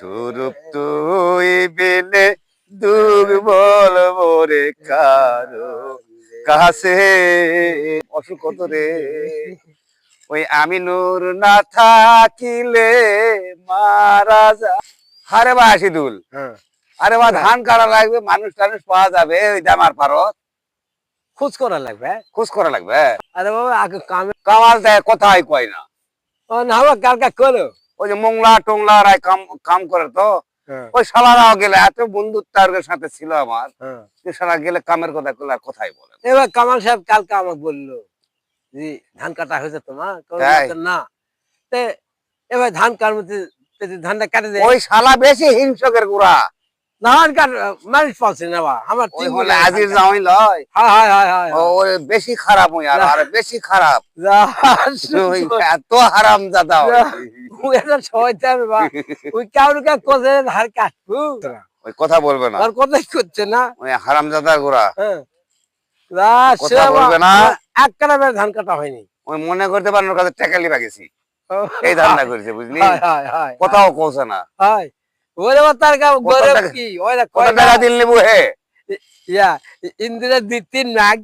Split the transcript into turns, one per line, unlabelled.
সুরূপ তুই বিনে দুর্বল মোরে কারো কাছে। অসুখ কত রে, ওই আমি নূর না থাকিলে মারা যা। আরে বা আশিদুল, আরে বা ধান কাটা লাগবে, মানুষ টানুষ পাওয়া যাবে ওই দামার পারত?
খোঁজ করা লাগবে।
খোঁজ করা লাগবে।
আরে বাবা আগে
কামাল দেয় কথাই কয় না।
না হবা কালকা করো।
ওই যে মোংলা টোংলা রায় কাম করে তো, ওই শালারাও গেলে এত বন্ধুত্বের সাথে ছিল আমার, শালা গেলে কামের কথা করলে আর কথাই বলে।
এবার কামাল সাহেব কালকে আমাকে বললো জি ধান কাটা হয়েছে তোমার না, এবার ধান কাটতে ধানটা কাটে দেয়।
ওই শালা বেশি হিংসকের গুড়া।
ধান কাট মানুষ পাচ্ছে না বা আমার
আজির জামাই লয়। ওই বেশি খারাপ হই আর বেশি খারাপ। এত হারাম জাদা
এটা শয়তান বা ওই কাউকে কোজে ধান কাটবো
ওই কথা বলবে না,
আর কথাই করছে না
ওই হারাম জাদার গুড়া। কথা বলবে না।
এক কাটা ধান কাটা হয়নি।
ওই মনে করতে পারেন ওর কাছে টাকালি বাগেছি, এই ধান্দা করেছে বুঝলি। কথাও কৌছে না।
ওরে তার গরম কি ওরা
কত টাকা দিল নেবু হে
ইয়া ইন্দিরা 2-3 লাখ।